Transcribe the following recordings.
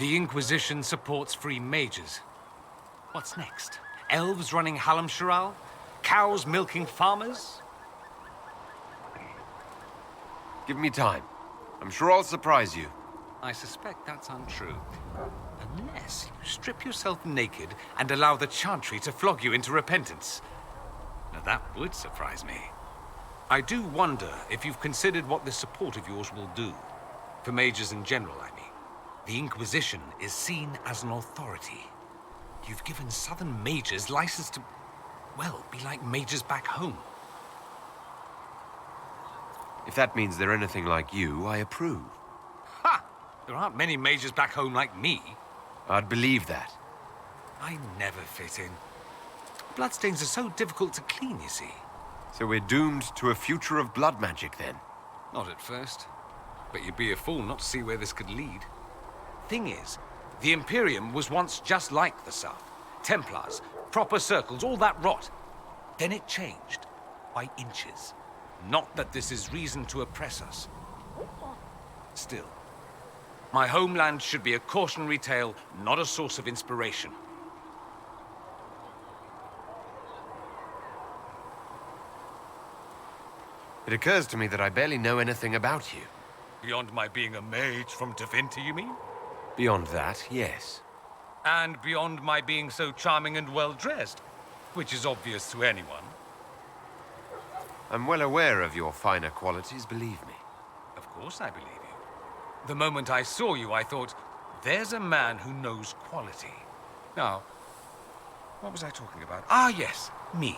The Inquisition supports free mages. What's next? Elves running Halam-Sharal? Cows milking farmers? Give me time. I'm sure I'll surprise you. I suspect that's untrue. Unless you strip yourself naked and allow the Chantry to flog you into repentance. Now that would surprise me. I do wonder if you've considered what this support of yours will do. For mages in general, I mean. The Inquisition is seen as an authority. You've given Southern mages license to, well, be like mages back home. If that means they're anything like you, I approve. Ha! There aren't many mages back home like me. I'd believe that. I never fit in. Bloodstains are so difficult to clean, you see. So we're doomed to a future of blood magic, then? Not at first. But you'd be a fool not to see where this could lead. Thing is, the Imperium was once just like the South. Templars, proper circles, all that rot. Then it changed. By inches. Not that this is reason to oppress us. Still, my homeland should be a cautionary tale, not a source of inspiration. It occurs to me that I barely know anything about you. Beyond my being a mage from Tevinter, you mean? Beyond that, yes. And beyond my being so charming and well-dressed, which is obvious to anyone. I'm well aware of your finer qualities, believe me. Of course I believe you. The moment I saw you, I thought, there's a man who knows quality. Now, what was I talking about? Ah, yes, me.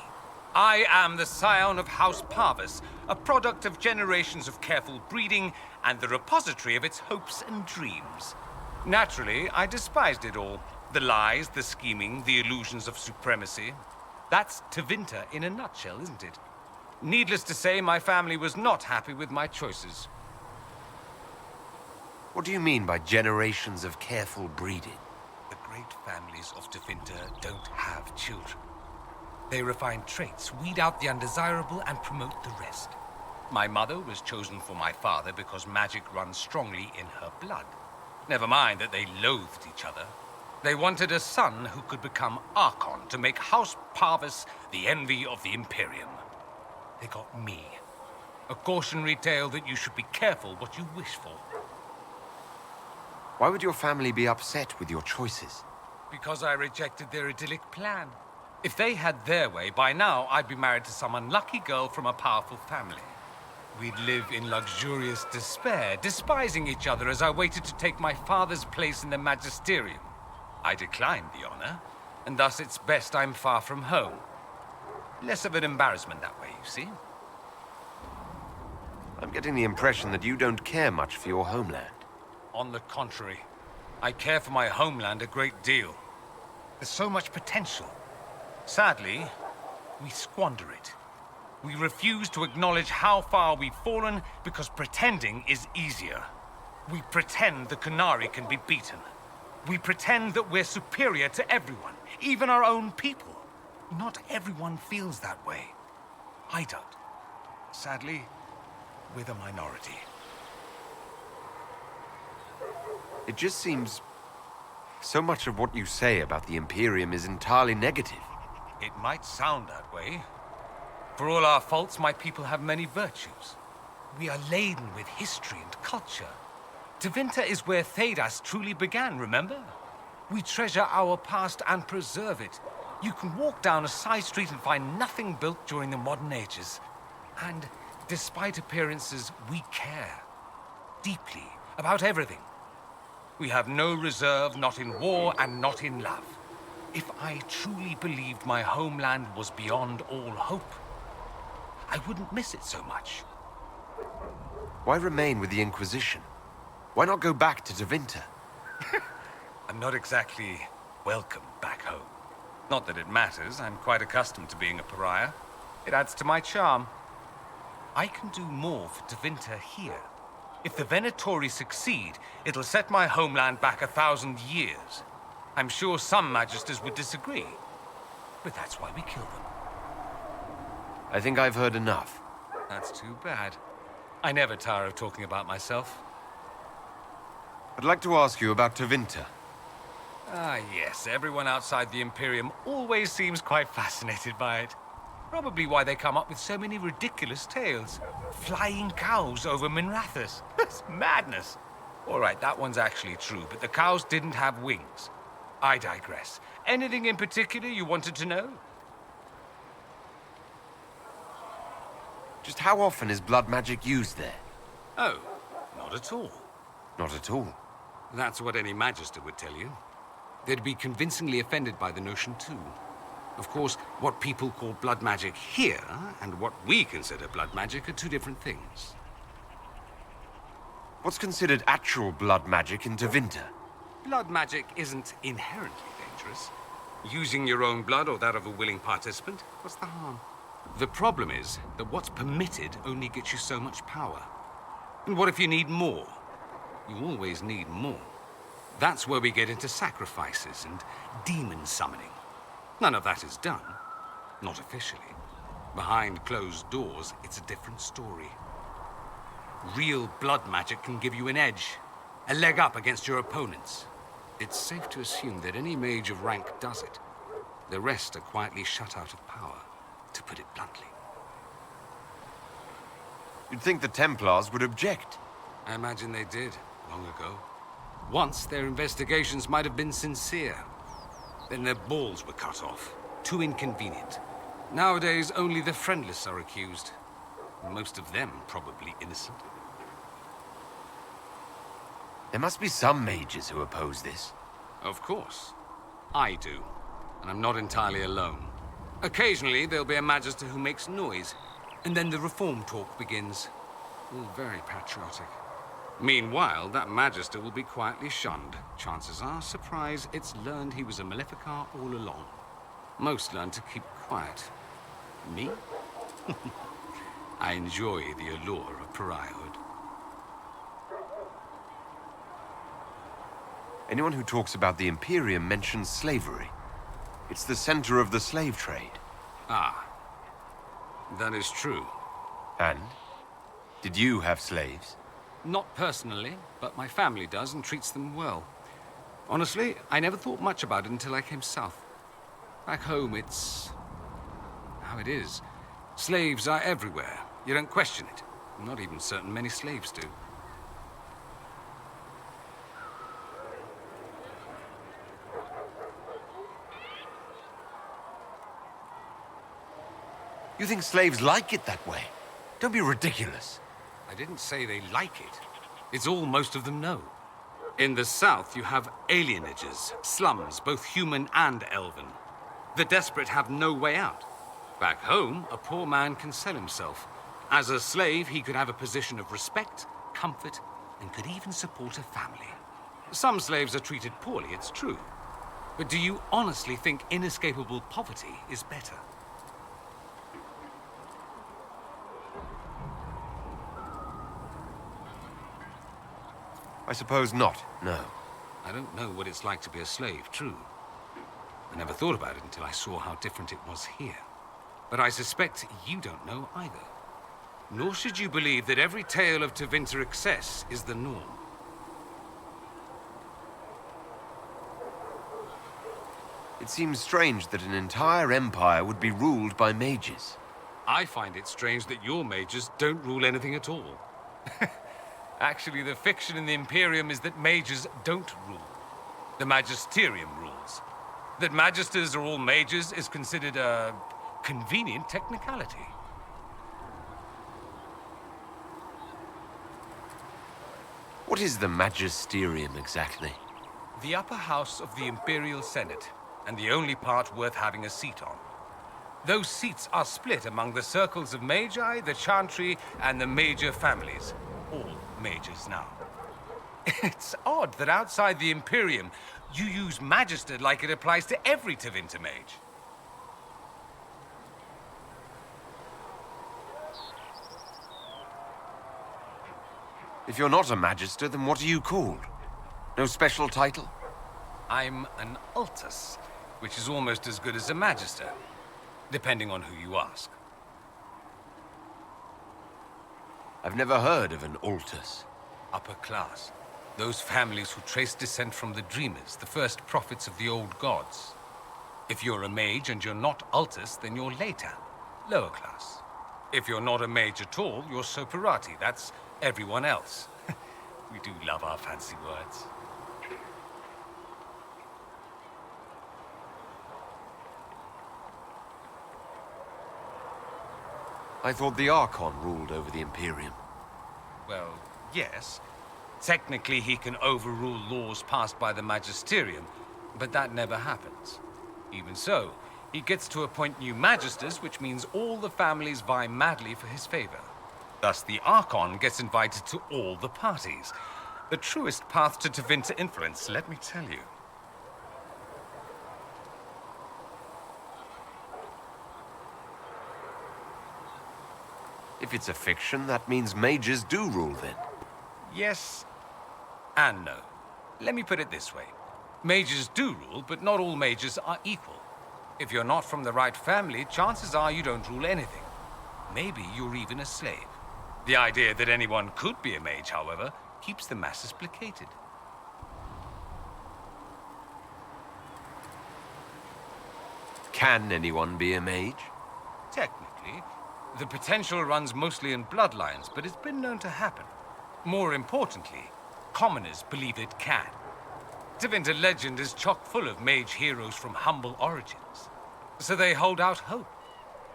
I am the scion of House Pavus, a product of generations of careful breeding and the repository of its hopes and dreams. Naturally, I despised it all. The lies, the scheming, the illusions of supremacy. That's Tevinter in a nutshell, isn't it? Needless to say, my family was not happy with my choices. What do you mean by generations of careful breeding? The great families of Tevinter don't have children. They refine traits, weed out the undesirable, and promote the rest. My mother was chosen for my father because magic runs strongly in her blood. Never mind that they loathed each other. They wanted a son who could become Archon to make House Pavus the envy of the Imperium. They got me. A cautionary tale that you should be careful what you wish for. Why would your family be upset with your choices? Because I rejected their idyllic plan. If they had their way, by now I'd be married to some unlucky girl from a powerful family. We'd live in luxurious despair, despising each other as I waited to take my father's place in the magisterium. I declined the honor, and thus it's best I'm far from home. Less of an embarrassment that way, you see. I'm getting the impression that you don't care much for your homeland. On the contrary, I care for my homeland a great deal. There's so much potential. Sadly, we squander it. We refuse to acknowledge how far we've fallen because pretending is easier. We pretend the Qunari can be beaten. We pretend that we're superior to everyone, even our own people. Not everyone feels that way. I don't. Sadly, we're the minority. It just seems so much of what you say about the Imperium is entirely negative. It might sound that way. For all our faults, my people have many virtues. We are laden with history and culture. Tevinter is where Thedas truly began, remember? We treasure our past and preserve it. You can walk down a side street and find nothing built during the modern ages. And despite appearances, we care. Deeply, about everything. We have no reserve, not in war and not in love. If I truly believed my homeland was beyond all hope, I wouldn't miss it so much. Why remain with the Inquisition? Why not go back to Tevinter? I'm not exactly welcome back home. Not that it matters, I'm quite accustomed to being a pariah. It adds to my charm. I can do more for Tevinter here. If the Venatori succeed, it'll set my homeland back 1,000 years. I'm sure some magisters would disagree, but that's why we kill them. I think I've heard enough. That's too bad. I never tire of talking about myself. I'd like to ask you about Tevinter. Ah, yes. Everyone outside the Imperium always seems quite fascinated by it. Probably why they come up with so many ridiculous tales. Flying cows over Minrathous. That's madness. All right, that one's actually true, but the cows didn't have wings. I digress. Anything in particular you wanted to know? Just how often is blood magic used there? Oh, not at all. Not at all. That's what any Magister would tell you. They'd be convincingly offended by the notion, too. Of course, what people call blood magic here, and what we consider blood magic, are two different things. What's considered actual blood magic in Tevinter? Blood magic isn't inherently dangerous. Using your own blood or that of a willing participant, what's the harm? The problem is that what's permitted only gets you so much power. And what if you need more? You always need more. That's where we get into sacrifices and demon summoning. None of that is done. Not officially. Behind closed doors, it's a different story. Real blood magic can give you an edge, a leg up against your opponents. It's safe to assume that any mage of rank does it. The rest are quietly shut out of power, to put it bluntly. You'd think the Templars would object. I imagine they did, long ago. Once, their investigations might have been sincere. Then their balls were cut off. Too inconvenient. Nowadays, only the friendless are accused. Most of them probably innocent. There must be some mages who oppose this. Of course. I do. And I'm not entirely alone. Occasionally, there'll be a Magister who makes noise. And then the reform talk begins. All very patriotic. Meanwhile, that Magister will be quietly shunned. Chances are, surprise, it's learned he was a Maleficar all along. Most learn to keep quiet. Me? I enjoy the allure of pariahhood. Anyone who talks about the Imperium mentions slavery. It's the center of the slave trade. Ah. That is true. And? Did you have slaves? Not personally, but my family does and treats them well. Honestly, I never thought much about it until I came south. Back home, it's how it is. Slaves are everywhere. You don't question it. I'm not even certain many slaves do. You think slaves like it that way? Don't be ridiculous. I didn't say they like it. It's all most of them know. In the south, you have alienages, slums, both human and elven. The desperate have no way out. Back home, a poor man can sell himself. As a slave, he could have a position of respect, comfort, and could even support a family. Some slaves are treated poorly, it's true. But do you honestly think inescapable poverty is better? I suppose not, no. I don't know what it's like to be a slave, true. I never thought about it until I saw how different it was here. But I suspect you don't know either. Nor should you believe that every tale of Tevinter excess is the norm. It seems strange that an entire empire would be ruled by mages. I find it strange that your mages don't rule anything at all. Actually, the fiction in the Imperium is that mages don't rule. The Magisterium rules. That magisters are all mages is considered a convenient technicality. What is the Magisterium exactly? The upper house of the Imperial Senate, and the only part worth having a seat on. Those seats are split among the circles of Magi, the Chantry, and the major families. All mages now. It's odd that outside the Imperium, you use Magister like it applies to every Tevinter mage. If you're not a Magister, then what are you called? No special title? I'm an Altus, which is almost as good as a Magister, depending on who you ask. I've never heard of an Altus. Upper class. Those families who trace descent from the Dreamers, the first prophets of the old gods. If you're a mage and you're not Altus, then you're later, lower class. If you're not a mage at all, you're Soperati. That's everyone else. We do love our fancy words. I thought the Archon ruled over the Imperium. Well, yes. Technically, he can overrule laws passed by the Magisterium, but that never happens. Even so, he gets to appoint new Magisters, which means all the families vie madly for his favor. Thus, the Archon gets invited to all the parties. The truest path to Tevinter influence, let me tell you. If it's a fiction, that means mages do rule then. Yes and no. Let me put it this way. Mages do rule, but not all mages are equal. If you're not from the right family, chances are you don't rule anything. Maybe you're even a slave. The idea that anyone could be a mage, however, keeps the masses placated. Can anyone be a mage? Technically, the potential runs mostly in bloodlines, but it's been known to happen. More importantly, commoners believe it can. Tevinter legend is chock full of mage heroes from humble origins. So they hold out hope.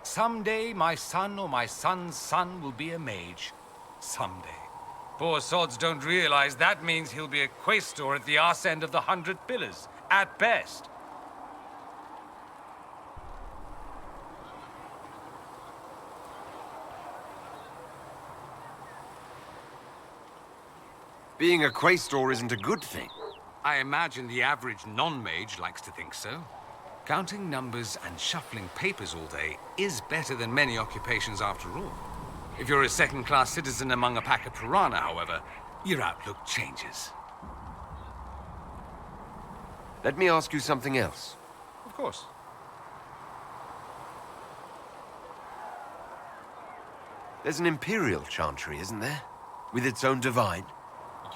Someday my son or my son's son will be a mage. Someday. Poor sods don't realize that means he'll be a quaestor at the arse end of the 100 Pillars, at best. Being a quaestor isn't a good thing. I imagine the average non-mage likes to think so. Counting numbers and shuffling papers all day is better than many occupations after all. If you're a second-class citizen among a pack of piranha, however, your outlook changes. Let me ask you something else. Of course. There's an Imperial Chantry, isn't there? With its own divine?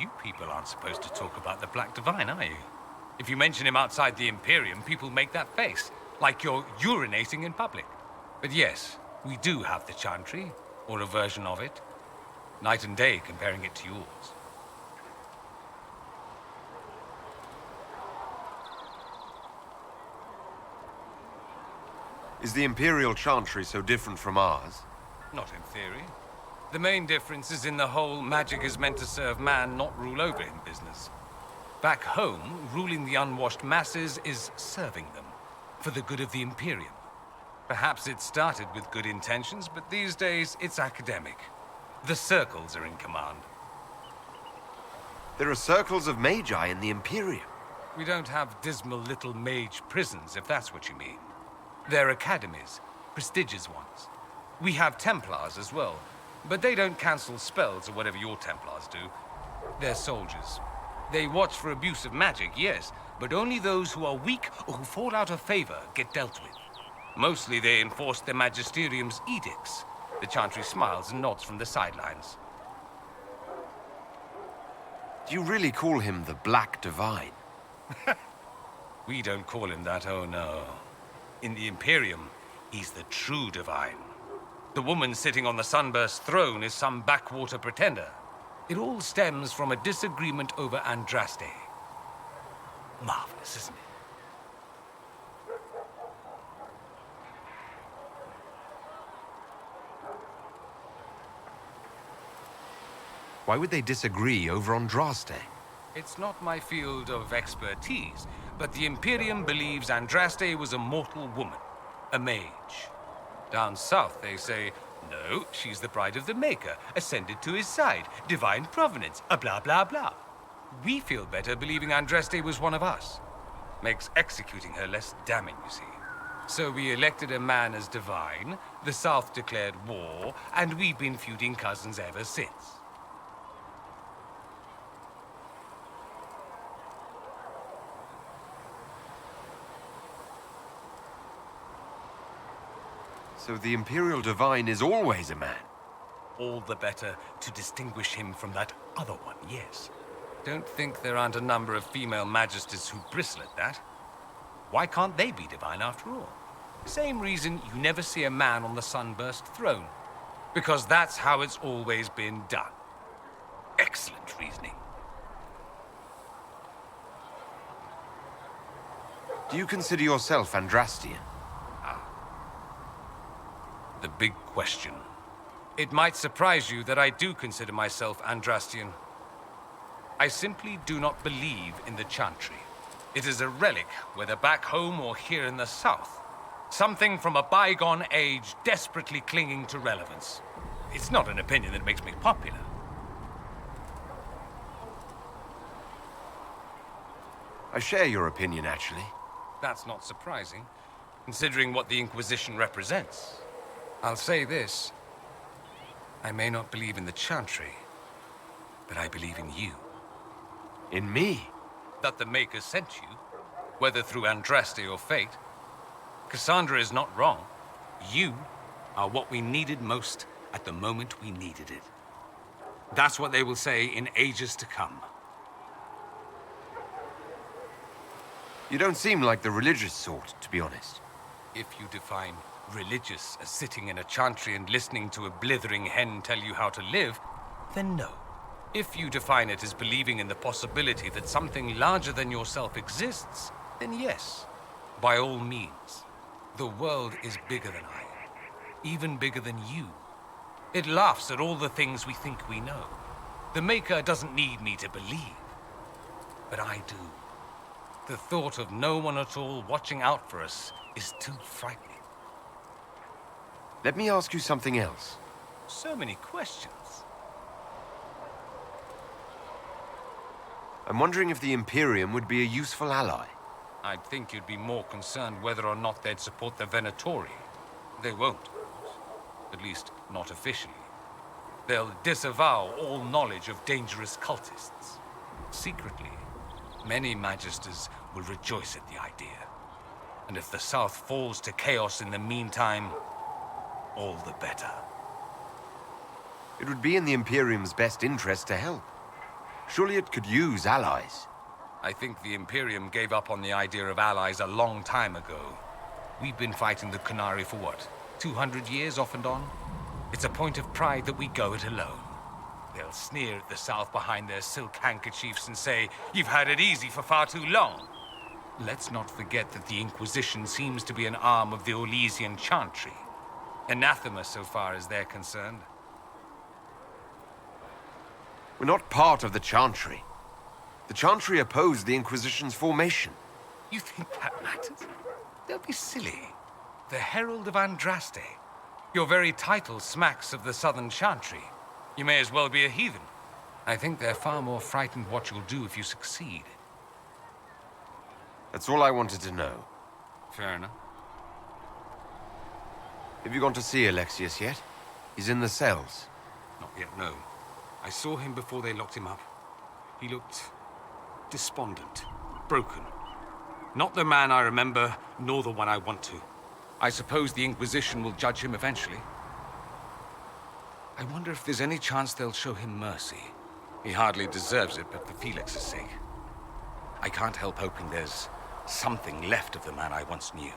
You people aren't supposed to talk about the Black Divine, are you? If you mention him outside the Imperium, people make that face, like you're urinating in public. But yes, we do have the Chantry, or a version of it. Night and day comparing it to yours. Is the Imperial Chantry so different from ours? Not in theory. The main difference is in the whole magic is meant to serve man, not rule over him business. Back home, ruling the unwashed masses is serving them, for the good of the Imperium. Perhaps it started with good intentions, but these days it's academic. The circles are in command. There are circles of magi in the Imperium. We don't have dismal little mage prisons, if that's what you mean. They're academies, prestigious ones. We have Templars as well, but they don't cancel spells or whatever your Templars do. They're soldiers. They watch for abuse of magic, yes, but only those who are weak or who fall out of favor get dealt with. Mostly they enforce the Magisterium's edicts. The Chantry smiles and nods from the sidelines. Do you really call him the Black Divine? We don't call him that, oh no. In the Imperium, he's the true divine. The woman sitting on the Sunburst throne is some backwater pretender. It all stems from a disagreement over Andraste. Marvelous, isn't it? Why would they disagree over Andraste? It's not my field of expertise, but the Imperium believes Andraste was a mortal woman, a mage. Down south, they say, no, she's the bride of the Maker, ascended to his side, divine provenance, a blah, blah, blah. We feel better believing Andraste was one of us. Makes executing her less damning, you see. So we elected a man as divine, the South declared war, and we've been feuding cousins ever since. So the Imperial Divine is always a man? All the better to distinguish him from that other one, yes. Don't think there aren't a number of female magisters who bristle at that. Why can't they be divine after all? Same reason you never see a man on the sunburst throne. Because that's how it's always been done. Excellent reasoning. Do you consider yourself Andrastian? The big question. It might surprise you that I do consider myself Andrastian. I simply do not believe in the Chantry. It is a relic, whether back home or here in the south. Something from a bygone age desperately clinging to relevance. It's not an opinion that makes me popular. I share your opinion, actually. That's not surprising, considering what the Inquisition represents. I'll say this. I may not believe in the Chantry, but I believe in you. In me? That the Maker sent you, whether through Andraste or fate. Cassandra is not wrong. You are what we needed most at the moment we needed it. That's what they will say in ages to come. You don't seem like the religious sort, to be honest. If you define religious as sitting in a chantry and listening to a blithering hen tell you how to live, then no. If you define it as believing in the possibility that something larger than yourself exists, then yes, by all means. The world is bigger than I am, even bigger than you. It laughs at all the things we think we know. The Maker doesn't need me to believe, but I do. The thought of no one at all watching out for us is too frightening. Let me ask you something else. So many questions. I'm wondering if the Imperium would be a useful ally. I'd think you'd be more concerned whether or not they'd support the Venatori. They won't, of course. At least, not officially. They'll disavow all knowledge of dangerous cultists. Secretly, many Magisters will rejoice at the idea. And if the South falls to chaos in the meantime, all the better. It would be in the Imperium's best interest to help. Surely it could use allies. I think the Imperium gave up on the idea of allies a long time ago. We've been fighting the Qunari for what, 200 years off and on? It's a point of pride that we go it alone. They'll sneer at the South behind their silk handkerchiefs and say, "You've had it easy for far too long." Let's not forget that the Inquisition seems to be an arm of the Orlesian Chantry. Anathema so far as they're concerned. We're not part of the Chantry. The Chantry opposed the Inquisition's formation. You think that matters? Don't be silly. The Herald of Andraste. Your very title smacks of the Southern Chantry. You may as well be a heathen. I think they're far more frightened what you'll do if you succeed. That's all I wanted to know. Fair enough. Have you gone to see Alexius yet? He's in the cells. Not yet, no. I saw him before they locked him up. He looked despondent, broken. Not the man I remember, nor the one I want to. I suppose the Inquisition will judge him eventually. I wonder if there's any chance they'll show him mercy. He hardly deserves it, but for Felix's sake. I can't help hoping there's something left of the man I once knew.